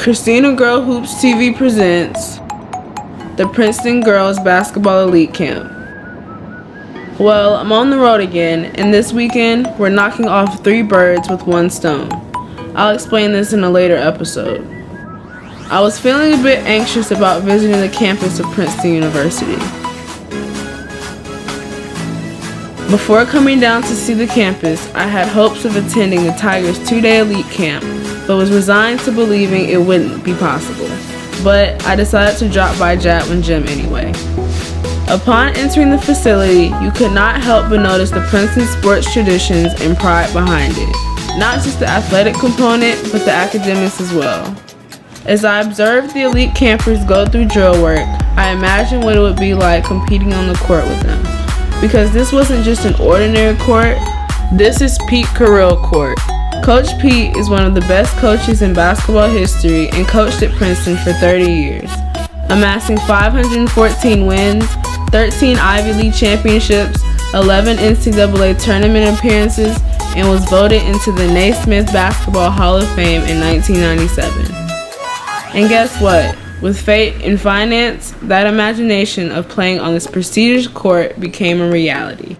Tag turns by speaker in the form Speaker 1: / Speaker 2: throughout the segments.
Speaker 1: Christina Girl Hoops TV presents the Princeton Girls Basketball Elite Camp. Well, I'm on the road again, and this weekend we're knocking off 3 birds with 1 stone. I'll explain this in a later episode. I was feeling a bit anxious about visiting the campus of Princeton University. Before coming down to see the campus, I had hopes of attending the Tigers' 2-day elite camp, but was resigned to believing it wouldn't be possible. But I decided to drop by Jadwin Gym anyway. Upon entering the facility, you could not help but notice the Princeton sports traditions and pride behind it. Not just the athletic component, but the academics as well. As I observed the elite campers go through drill work, I imagined what it would be like competing on the court with them. Because this wasn't just an ordinary court, this is Pete Carrill Court. Coach Pete is one of the best coaches in basketball history and coached at Princeton for 30 years, amassing 514 wins, 13 Ivy League championships, 11 NCAA tournament appearances, and was voted into the Naismith Basketball Hall of Fame in 1997. And guess what? With fate and finance, that imagination of playing on this prestigious court became a reality.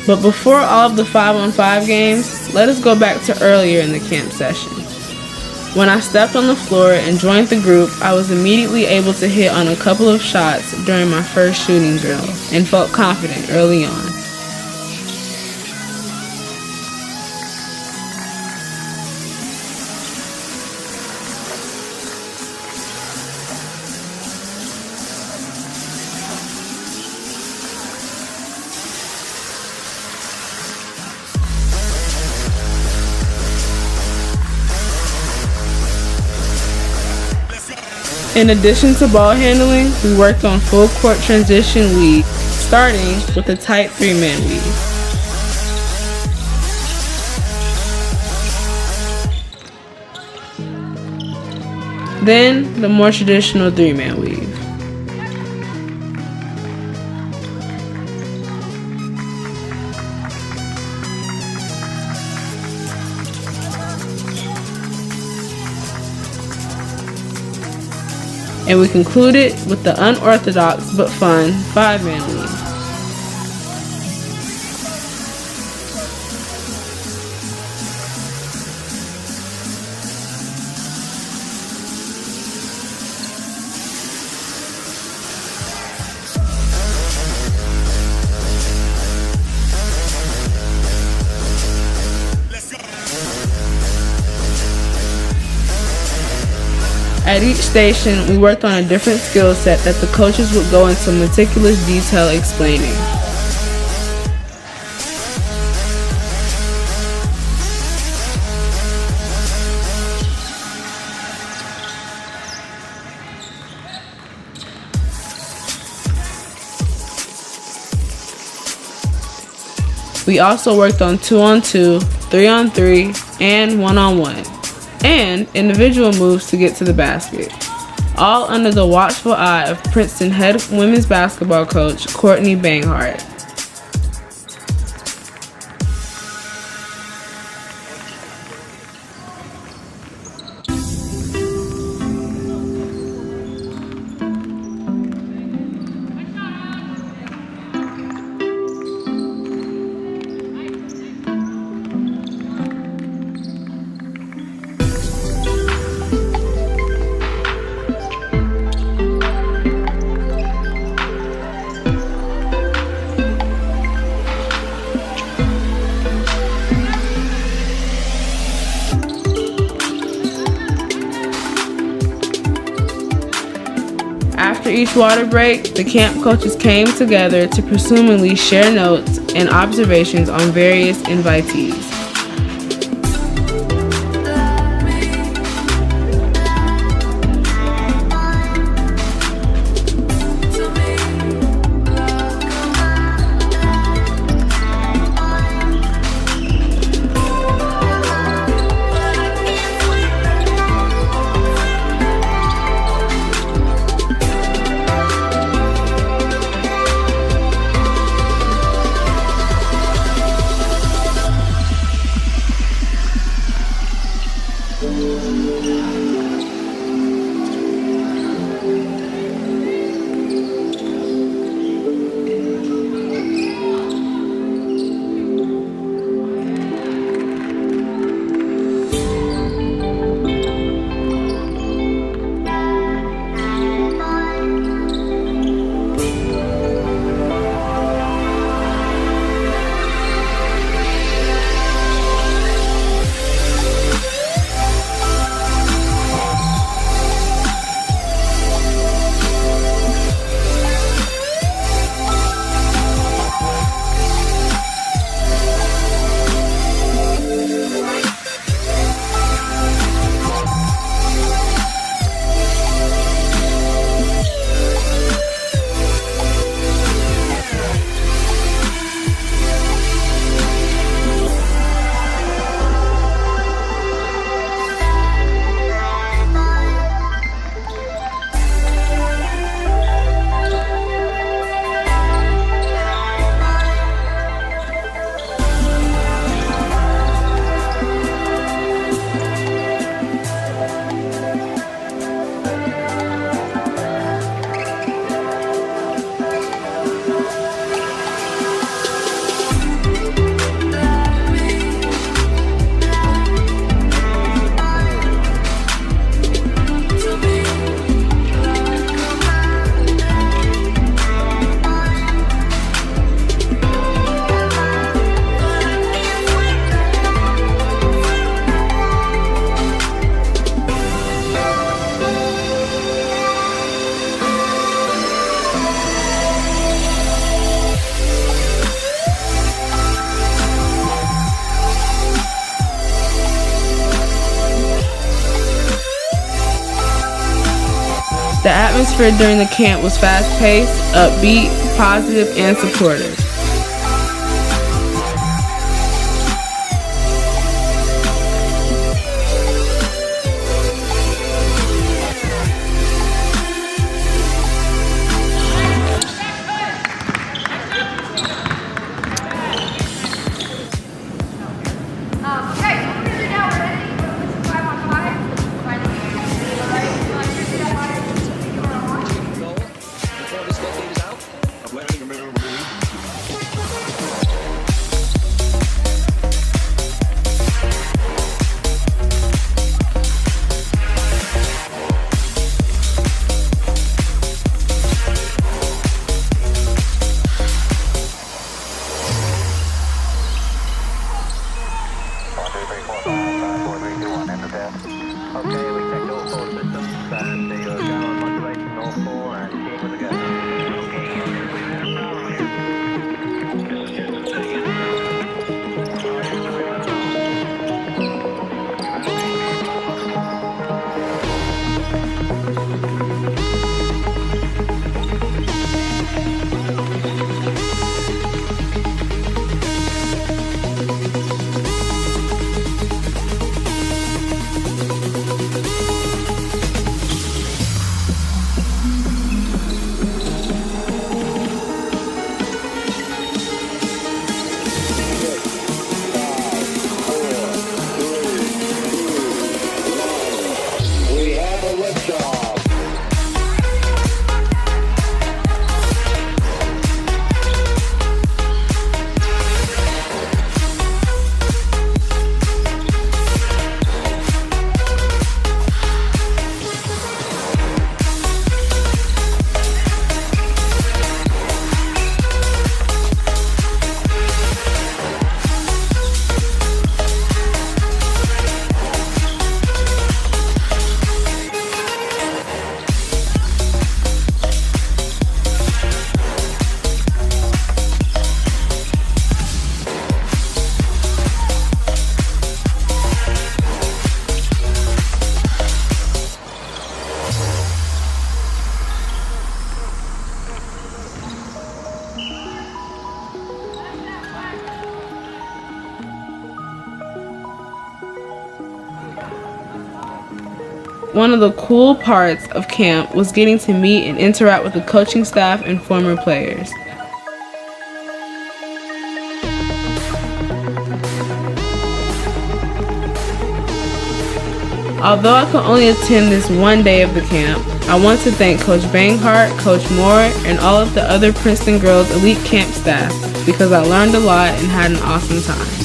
Speaker 1: But before all of the 5-on-5 games, let us go back to earlier in the camp session. When I stepped on the floor and joined the group, I was immediately able to hit on a couple of shots during my first shooting drill and felt confident early on. In addition to ball handling, we worked on full court transition weave, starting with a tight 3-man weave. Then, the more traditional 3-man weave. And we concluded with the unorthodox but fun 5-man weave. At each station, we worked on a different skill set that the coaches would go into meticulous detail explaining. We also worked on 2-on-2, 3-on-3, and 1-on-1. And individual moves to get to the basket, all under the watchful eye of Princeton head women's basketball coach Courtney Banghart. After each water break, the camp coaches came together to presumably share notes and observations on various invitees. The atmosphere during the camp was fast-paced, upbeat, positive, and supportive. one of the cool parts of camp was getting to meet and interact with the coaching staff and former players. Although I could only attend this one day of the camp, I want to thank Coach Banghart, Coach Moore, and all of the other Princeton Girls Elite Camp staff because I learned a lot and had an awesome time.